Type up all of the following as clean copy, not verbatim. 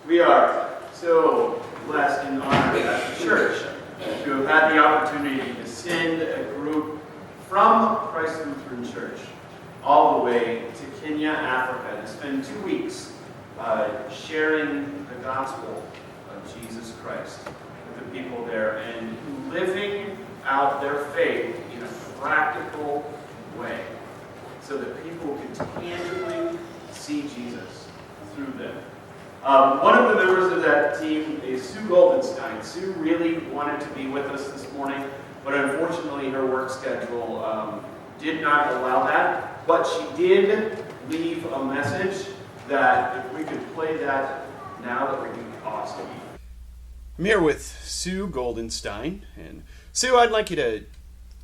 We are so blessed and honored as a church to have had the opportunity to send a group from Christ Lutheran Church all the way to Kenya, Africa, to spend 2 weeks sharing the gospel of Jesus Christ with the people there and living out their faith in a practical way so that people can tangibly see Jesus through them. One of the members of that team is Sue Goldenstein. Sue really wanted to be with us this morning, but unfortunately her work schedule did not allow that. But she did leave a message that if we could play that now, that would be awesome. I'm here with Sue Goldenstein. And Sue, I'd like you to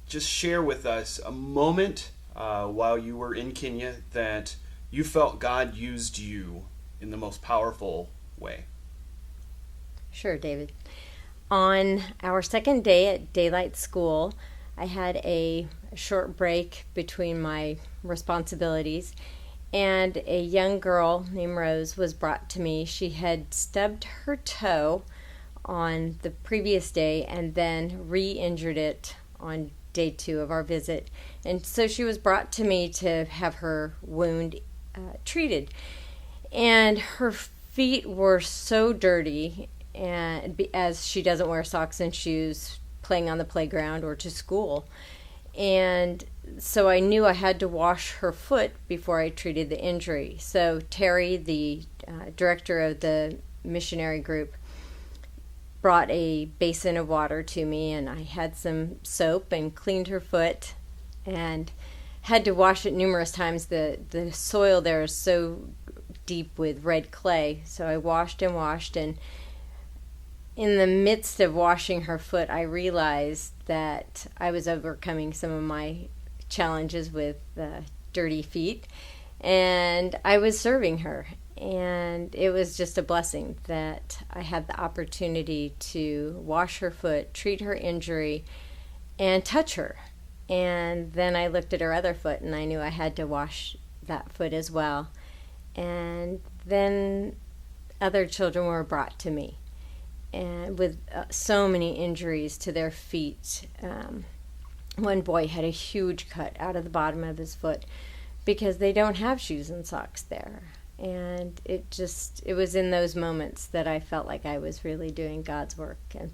just share with us a moment while you were in Kenya that you felt God used you in the most powerful way. Sure, David. On our second day at daylight school, I had a short break between my responsibilities, and a young girl named Rose was brought to me. She had stubbed her toe on the previous day and then re-injured it on day 2 of our visit. And so she was brought to me to have her wound treated. And her feet were so dirty, and as she doesn't wear socks and shoes playing on the playground or to school. And so I knew I had to wash her foot before I treated the injury. So Terry, the director of the missionary group, brought a basin of water to me, and I had some soap and cleaned her foot and had to wash it numerous times. The soil there is so deep with red clay, so I washed, and in the midst of washing her foot, I realized that I was overcoming some of my challenges with dirty feet, and I was serving her. And it was just a blessing that I had the opportunity to wash her foot, treat her injury, and touch her. And then I looked at her other foot, and I knew I had to wash that foot as well. And then other children were brought to me, and with so many injuries to their feet. One boy had a huge cut out of the bottom of his foot because they don't have shoes and socks there. And it was in those moments that I felt like I was really doing God's work and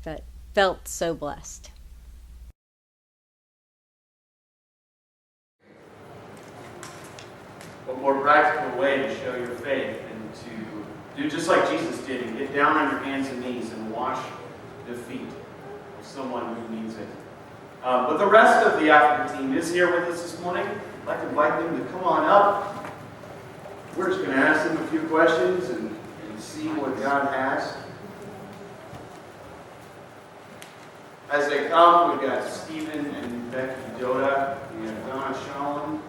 felt so blessed. What more practical way to show your faith than to do just like Jesus did and get down on your hands and knees and wash the feet of someone who needs it. But the rest of the African team is here with us this morning. I'd like to invite them to come on up. We're just going to ask them a few questions and see what God has. As they come, we've got Stephen and Becky Doda, we have Donna Shalom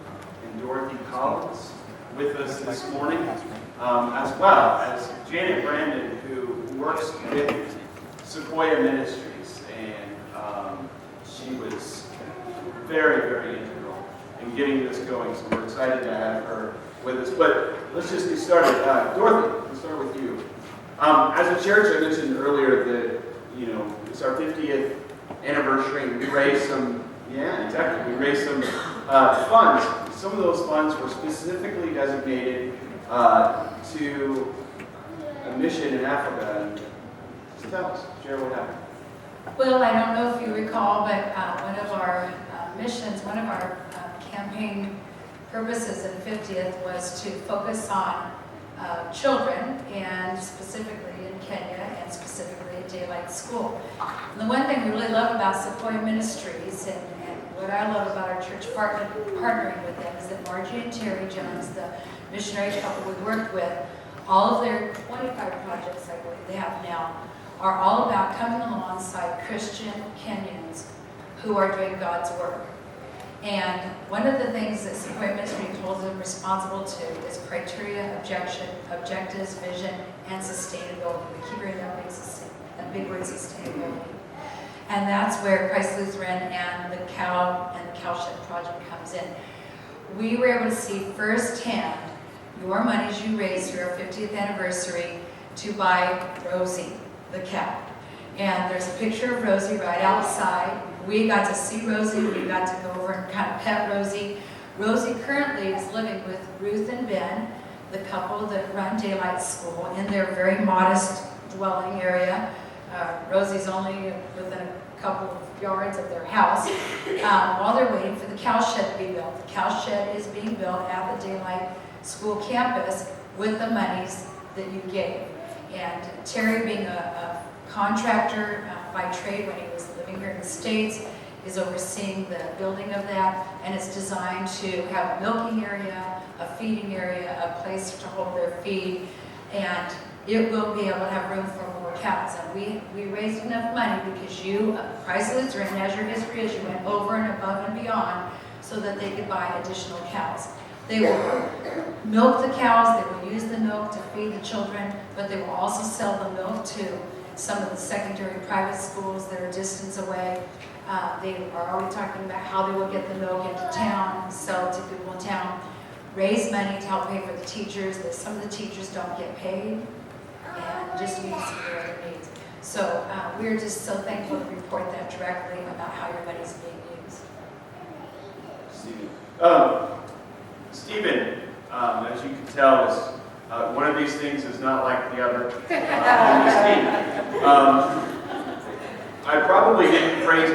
and Dorothy Collins with us this morning, as well as Janet Brandon, who works with Sequoia Ministries, and she was very, very integral in getting this going, so we're excited to have her with us. But let's just get started. Dorothy, let's start with you. As a church, I mentioned earlier that, it's our 50th anniversary, and we raised some, funds. Some of those funds were specifically designated to a mission in Africa. Just tell us, share what happened. Well, I don't know if you recall, but one of our missions, one of our campaign purposes in 50th was to focus on children, and specifically in Kenya, and specifically at daylight school. And the one thing we really love about Sequoia Ministries, and what I love about our church partnering with them, is that Margie and Terry Jones, the missionary couple we worked with, all of their 25 projects, I believe they have now, are all about coming alongside Christian Kenyans who are doing God's work. And one of the things that Sequoia Ministry holds them responsible to is criteria, objectives, vision, and sustainability. We keep hearing that big word, sustainability. And that's where Christ Lutheran and the Cowshed Project comes in. We were able to see firsthand your monies you raised through our 50th anniversary to buy Rosie, the cow. And there's a picture of Rosie right outside. We got to see Rosie, we got to go over and kind of pet Rosie. Rosie currently is living with Ruth and Ben, the couple that run Daylight School, in their very modest dwelling area. Rosie's only within a couple of yards of their house, while they're waiting for the cow shed to be built. The cow shed is being built at the Daylight School campus with the monies that you gave. And Terry, being a contractor by trade when he was living here in the States, is overseeing the building of that, and it's designed to have a milking area, a feeding area, a place to hold their feed, and it will be able to have room for more cows. And we raised enough money because you, Christ Lutheran, as your history is, you went over and above and beyond so that they could buy additional cows. They will milk the cows, they will use the milk to feed the children, but they will also sell the milk to some of the secondary private schools that are distance away. They are already talking about how they will get the milk into town, sell it to people in town, raise money to help pay for the teachers, that some of the teachers don't get paid, and just meet some of their other needs. So we're just so thankful to report that directly about how your money is being used. Stephen, as you can tell, is one of these things is not like the other on this team. I probably didn't pray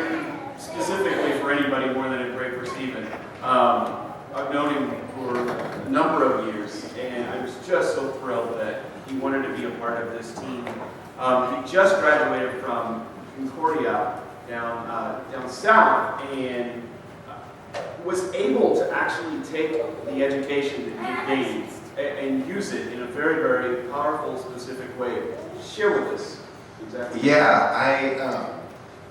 specifically for anybody more than I prayed for Stephen. I've known him for a number of years, and I was just so thrilled that he wanted to be a part of this team. He just graduated from Concordia down south, and was able to actually take the education that he gained and use it in a very, very powerful, specific way. Share with us exactly. Yeah,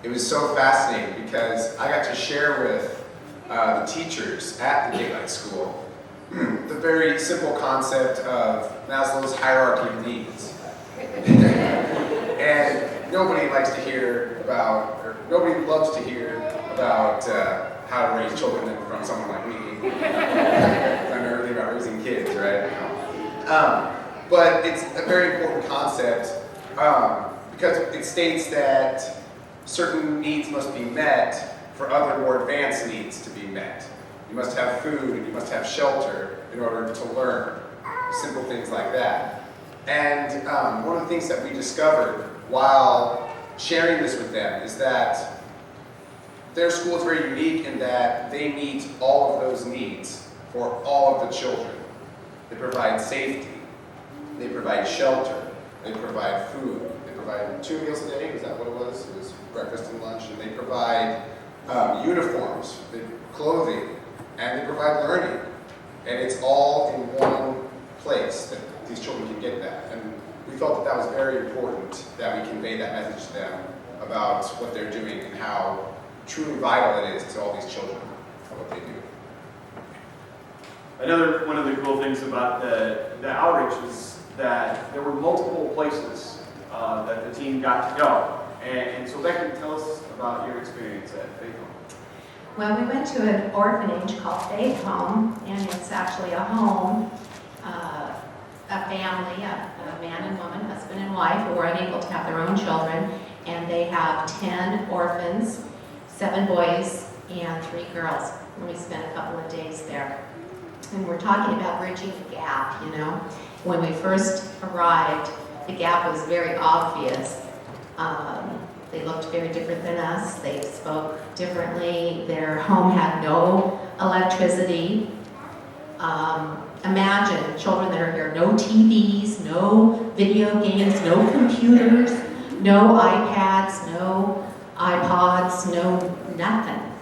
it was so fascinating because I got to share with the teachers at the Daylight School the very simple concept of Maslow's hierarchy of needs. And nobody likes to hear about, or nobody loves to hear about how to raise children from someone like me. I know everything about raising kids, right? But it's a very important concept because it states that certain needs must be met for other more advanced needs to be met. You must have food and you must have shelter in order to learn. Simple things like that. And one of the things that we discovered while sharing this with them is that their school is very unique in that they meet all of those needs for all of the children. They provide safety, they provide shelter, they provide food, they provide 2 meals a day, is that what it was? It was breakfast and lunch, and they provide uniforms, clothing, and they provide learning. And it's all in one place that these children can get that. And we felt that that was very important, that we convey that message to them about what they're doing and how truly vital it is to all these children and what they do. Another one of the cool things about the outreach is that there were multiple places that the team got to go. And so Becky, tell us about your experience at Faith Home. Well, we went to an orphanage called Faith Home, and it's actually a home, a family, a man and woman, husband and wife, who were unable to have their own children, and they have 10 orphans, 7 boys and 3 girls. And we spent a couple of days there. And we're talking about bridging the gap, you know. When we first arrived, the gap was very obvious. They looked very different than us. They spoke differently. Their home had no electricity. Imagine children that are here, no TVs, no video games, no computers, no iPads, no iPods, no nothing,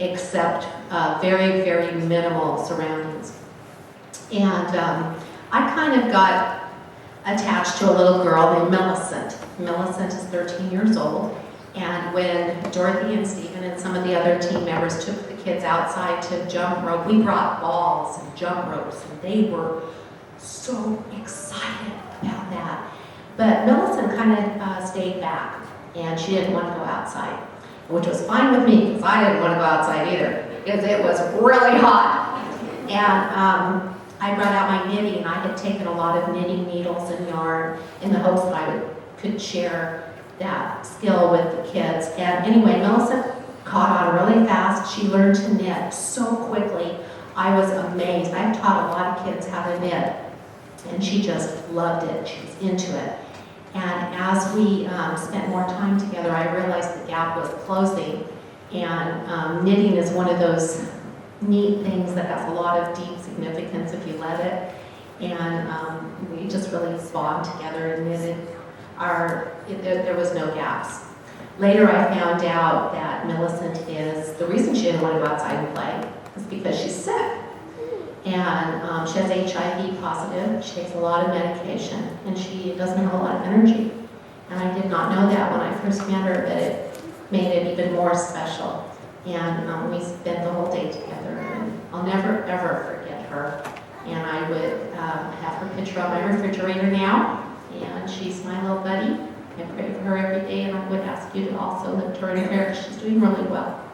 except very, very minimal surroundings. And I kind of got attached to a little girl named Millicent. Millicent is 13 years old, and when Dorothy and Stephen and some of the other team members took the kids outside to jump rope, we brought balls and jump ropes, and they were so excited about that. But Millicent kind of stayed back, and she didn't want to go outside, which was fine with me, because I didn't want to go outside either, because it was really hot. And I brought out my knitting. I had taken a lot of knitting needles and yarn in the hopes that I could share that skill with the kids. And anyway, Melissa caught on really fast. She learned to knit so quickly. I was amazed. I've taught a lot of kids how to knit, and she just loved it. She was into it. And as we spent more time together, I realized the gap was closing. And knitting is one of those neat things that has a lot of deep significance if you let it. And we just really spawned together and knitted. There was no gaps. Later I found out that Millicent the reason she didn't want to go outside and play is because she's sick. And she has HIV positive, she takes a lot of medication, and she doesn't have a lot of energy. And I did not know that when I first met her, but it made it even more special. And we spent the whole day together, and I'll never, ever forget her. And I would have her picture on my refrigerator now, and she's my little buddy. I pray for her every day, and I would ask you to also lift her in prayer because she's doing really well.